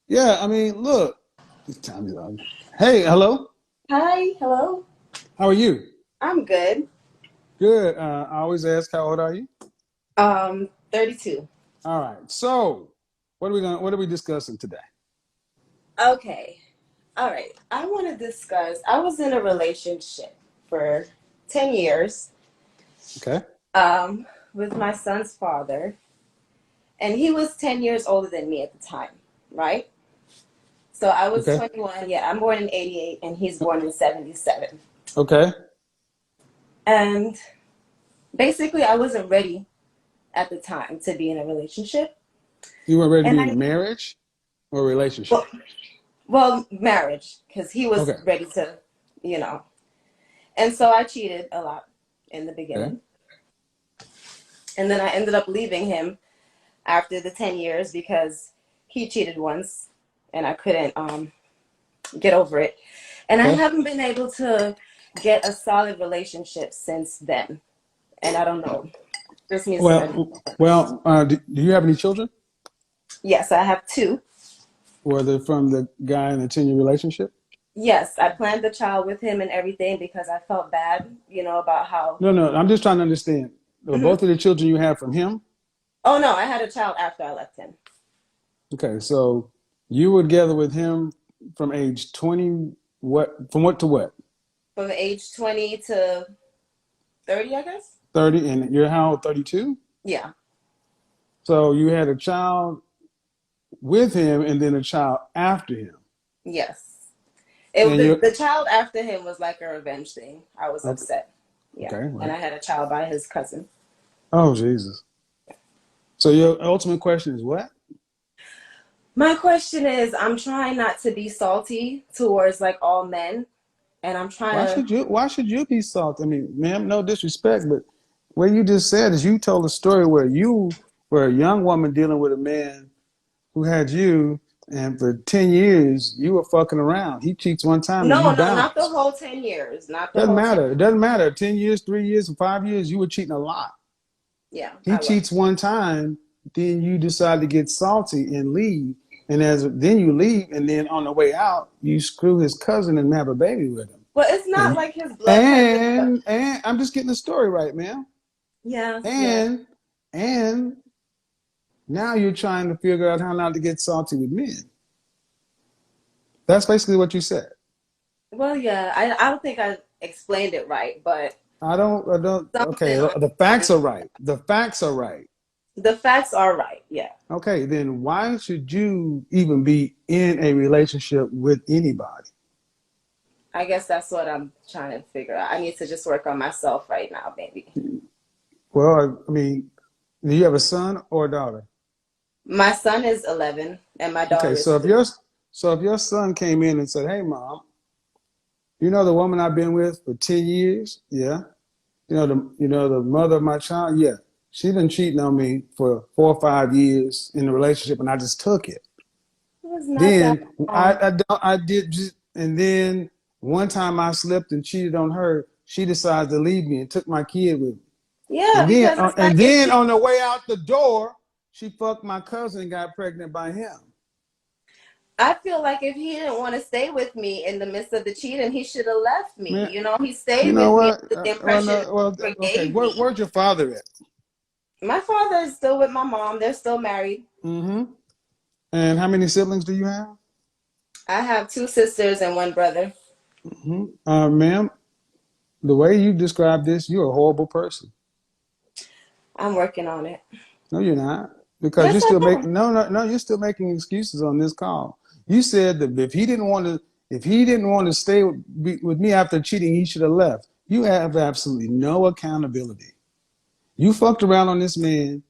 Yeah, I mean, look. Time is up. Hey, hello. Hi, hello. How are you? I'm good. Good. I always ask, how old are you? 32. All right. So, what are we discussing today? Okay. All right. I want to discuss. I was in a relationship for 10 years Okay. um with my son's father, and he was 10 years older than me at the time, right? So I was Okay. 21. Yeah, I'm born in 88 and he's born in 77. Okay. And basically I wasn't ready at the time to be in a relationship. You weren't ready to And be in I marriage or relationship? well, well marriage because he was Okay. ready to, you know, And so I cheated a lot in the Okay. beginning. And then I ended up leaving him after the 10 years because he cheated once and I couldn't get over it. And I Okay. haven't been able to get a solid relationship since then. And I don't know. This needs some advice. Do you have any children? Yes, I have two. Were they from the guy in the 10-year relationship? Yes, I planned the child with him and everything because I felt bad, about how. No, no. I'm just trying to understand. Were Mhm. both of the children you have from him? Oh, no, I had a child after I left him. Okay, so you were together with him from age 20, from what to what? From age 20 to 30, I guess. 30, and you're how old, 32? Yeah. So you had a child with him and then a child after him. Yes. And The, you're, the child after him was like a revenge thing. I was okay, upset. Yeah. okay, And right. I had a child by his cousin. Oh, Jesus. So your ultimate question is what? My question is I'm trying not to be salty towards like all men. And I'm trying to. Why should you be salty? I mean, ma'am, no disrespect, but what you just said is you told a story where you were a young woman dealing with a man who had you, and for 10 years, you were fucking around. He cheats one time and you No, no, not the bounce. whole 10 years. Not the Doesn't whole 10. matter. It doesn't matter. 10 years, 3 years, 5 years, you were cheating a lot. Yeah, He I was. cheats one time, then you decide to get salty and leave. And then you leave, and then on the way out, you screw his cousin and have a baby with him. Well, it's not And like his blood cousin, but I'm just getting the story right, man. yeah, yeah. And and now you're trying to figure out how not to get salty with men. That's basically what you said. Well, yeah, I don't think I explained it right, but I don't, okay, something the on facts are right. The facts are right. the facts are right. Yeah. Okay, then why should you even be in a relationship with anybody? I guess that's what I'm trying to figure out. I need to just work on myself right now, maybe. Well, I mean, do you have a son or a daughter? My son is 11 and my Okay, daughter is 3. so if your son came in and said, "Hey, mom, you know the woman I've been with for 10 years? Yeah. The mother of my child? Yeah. She been cheating on me for 4 or 5 years in the relationship, and I just took it. It was not that Then long. I did just, and then one time I slipped and cheated on her. She decided to leave me and took my kid with me. Yeah, because it's like And if then he, on the way out the door, she fucked my cousin and got pregnant by him. I feel like if he didn't want to stay with me in the midst of the cheating, he should have left me. Man, He you stayed know with me what? under the Well, impression no, well, he okay. forgave me. Where's your father at? My father is still with my mom. They're still married. Mm-hmm. And how many siblings do you have? I have 2 sisters and one brother. Mm-hmm. Ma'am, the way you describe this, you're a horrible person. I'm working on it. No, you're not, because Yes, you're I still am. making no, no, no. You're still making excuses on this call. You said that if he didn't want to stay with me after cheating, he should have left. You have absolutely no accountability. You fucked around on this man,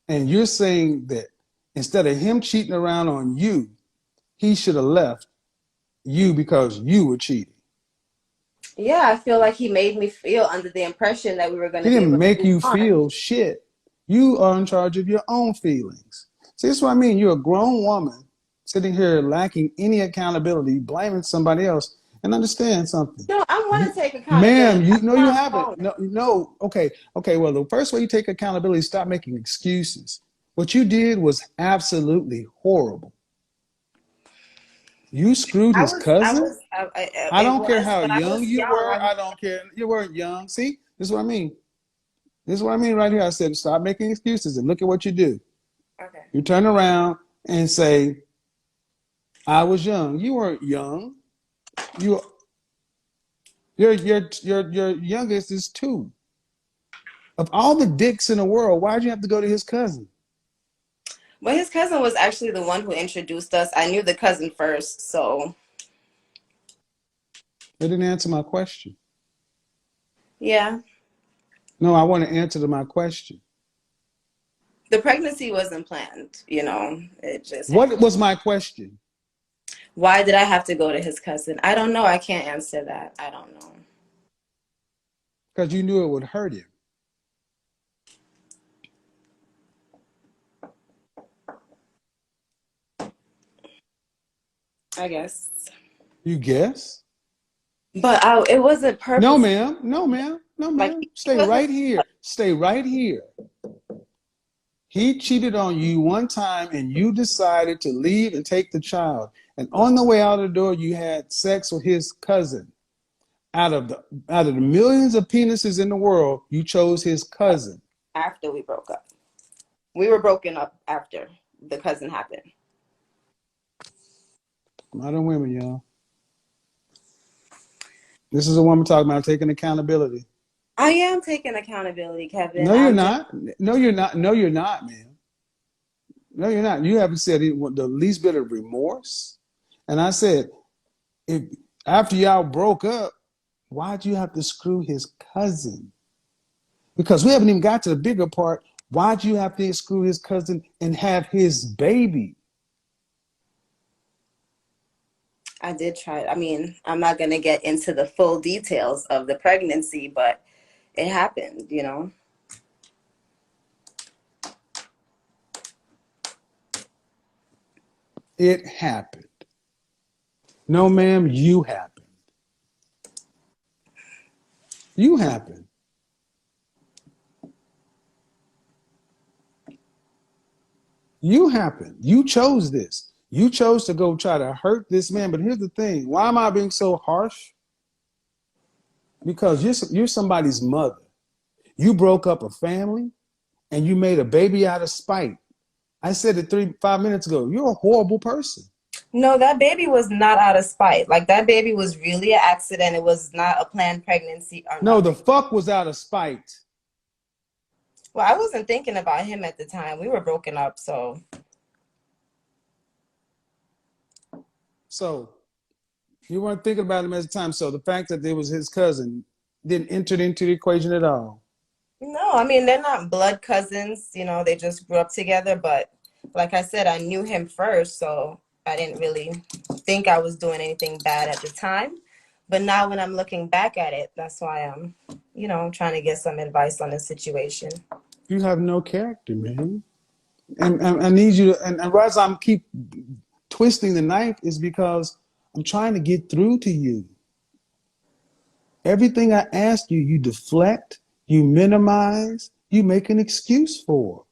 and you're saying that instead of him cheating around on you, he should have left you because you were cheating. Yeah, I feel like he made me feel under the impression that we were going He to be didn't able to make move you on. feel shit. You are in charge of your own feelings. See, that's what I mean. You're a grown woman sitting here lacking any accountability, blaming somebody else. And understand something. No, I want You, to take ma'am, accountability. you That's know you why I'm haven't. calling. No, no. Okay, okay. Well, the first way you take accountability is stop making excuses. What you did was absolutely horrible. You screwed his cousin? I It don't care was, how but I young was you young. were. I don't care. You weren't young. See, this is what I mean. This is what I mean right here. I said, stop making excuses and look at what you do. Okay. You turn around and say, I was young. You weren't young. You, your youngest is 2. Of all the dicks in the world, why'd you have to go to his cousin? But his cousin was actually the one who introduced us. I knew the cousin first, so They didn't answer my question. yeah. No, I want to answer to my question. The pregnancy wasn't planned, it just What happened. was my question? Why did I have to go to his cousin? I don't know. I can't answer that. I don't know. Because you knew it would hurt him. I guess. You guess? But it wasn't No, purposeful. ma'am. No, ma'am. No, Like, ma'am. he Stay wasn't. right here. Stay right here. He cheated on you one time and you decided to leave and take the child. And on the way out of the door, you had sex with his cousin. Out of the millions of penises in the world, you chose his cousin. After we broke up. We were broken up after the cousin happened. Modern women, y'all. This is a woman talking about taking accountability. I am taking accountability, Kevin. No, you're I'm just not. No, you're not. No, you're not, man. No, you're not. You haven't said the least bit of remorse. And I said, if after y'all broke up, why'd you have to screw his cousin? Because we haven't even got to the bigger part. Why'd you have to screw his cousin and have his baby? I did try. I mean, I'm not going to get into the full details of the pregnancy, but it happened. It happened. No, ma'am, you happened. You happened. You happened. You chose this. You chose to go try to hurt this man. But here's the thing. Why am I being so harsh? Because you're somebody's mother. You broke up a family and you made a baby out of spite. I said it 5 minutes ago. You're a horrible person. No, that baby was not out of spite. Like, that baby was really an accident. It was not a planned pregnancy or No, the nothing. fuck was out of spite. Well, I wasn't thinking about him at the time. We were broken up, so. So you weren't thinking about him at the time. So the fact that it was his cousin didn't enter into the equation at all. No, I mean, they're not blood cousins. They just grew up together. But like I said, I knew him first, so I didn't really think I was doing anything bad at the time. But now when I'm looking back at it, that's why I'm, trying to get some advice on the situation. You have no character, man. And I need you to, and as I'm keep twisting the knife is because I'm trying to get through to you. Everything I ask you, you deflect, you minimize, you make an excuse for.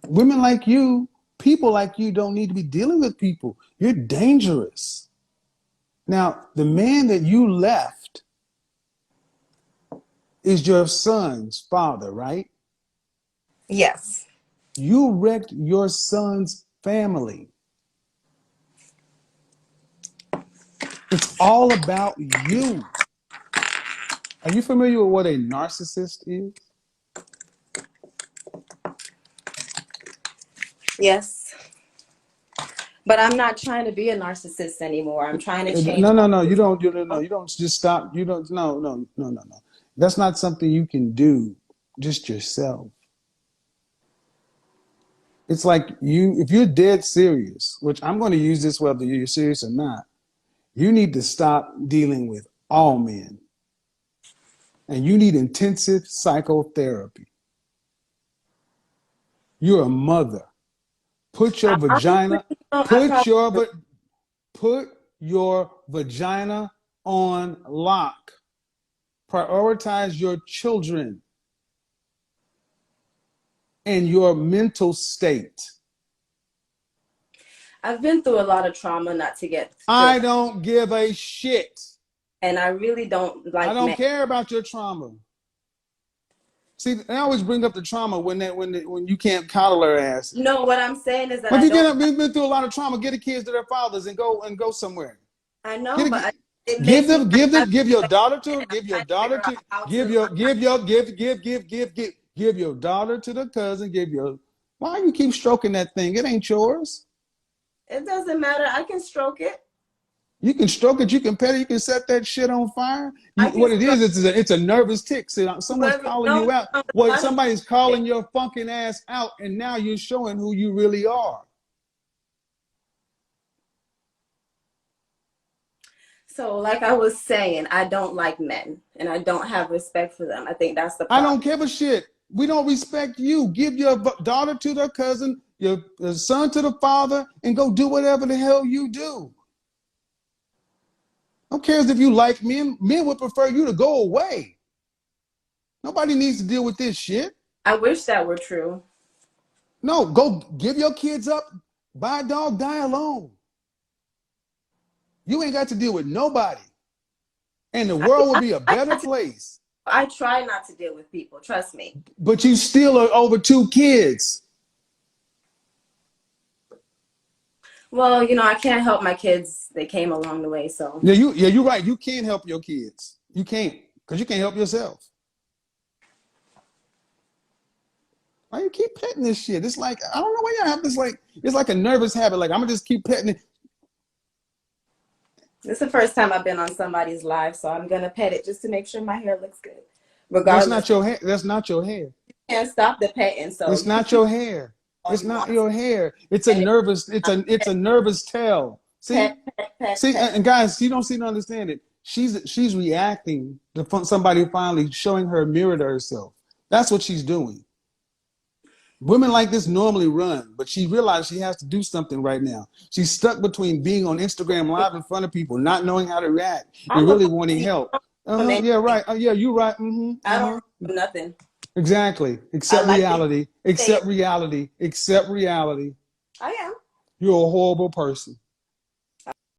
Women like you, people like you don't need to be dealing with people. You're dangerous. Now, the man that you left is your son's father, right? Yes. You wrecked your son's family. It's all about you. Are you familiar with what a narcissist is? Yes. But I'm not trying to be a narcissist anymore. I'm trying to change. No. You don't. You don't just stop. You don't. No. That's not something you can do just yourself. It's like if you're dead serious, which I'm going to use this whether you're serious or not, you need to stop dealing with all men. And you need intensive psychotherapy. You're a mother. Put your Honestly, vagina, put your vagina on lock. Prioritize your children. and your mental state. I've been through a lot of trauma not to get I to, don't give a shit. and I really don't I like don't men. care about your trauma. See, I always bring up the trauma when you can't coddle her ass. No, what I'm saying is that But I if don't. you've been through a lot of trauma, get the kids to their fathers and go somewhere. I know, Get but a, it give makes me them give your daughter to give your trying to daughter figure out to how give to. your give your daughter to the cousin. Why you keep stroking that thing? It ain't yours. It doesn't matter. I can stroke it. You can stroke it, you can pet it, you can set that shit on fire. I can What it stroke is, it's a nervous tick. See, someone's whoever. calling No, you out. no, it's Well, not a somebody's mistake. calling your fucking ass out, and now you're showing who you really are. So, like I was saying, I don't like men, and I don't have respect for them. I think that's the I don't problem. give a shit. We don't respect you. Give your daughter to their cousin, your son to the father, and go do whatever the hell you do. Who cares if you like men? Men would prefer you to go away. Nobody needs to deal with this shit. I wish that were true. No, go give your kids up. Buy a dog, die alone. You ain't got to deal with nobody. And the world will be a better place. I try not to deal with people. Trust me. But you still are over 2 kids. Well, I can't help my kids. They came along the way, so. You're right. You can't help your kids. You can't, because you can't help yourself. Why you keep petting this shit? It's like, I don't know why you have this, like, it's like a nervous habit. Like, I'm gonna just keep petting it. This is the first time I've been on somebody's live, so I'm gonna pet it just to make sure my hair looks good. That's Regardless, not your hair. That's not your hair. you can't stop the petting, so It's you not keep your hair. all It's you not want. your hair. It's a nervous, it's a nervous tell. See? Pet, pet, pet, See, pet. and guys, you don't seem to understand it. She's reacting to somebody finally showing her a mirror to herself. That's what she's doing. Women like this normally run, but she realized she has to do something right now. She's stuck between being on Instagram Live in front of people, not knowing how to react, and I'm a really wanting pussy. help. From Yeah, right. Yeah, you're right. I don't do nothing. Exactly. I Accept like reality. it. Accept reality. Accept reality. I am. You're a horrible person.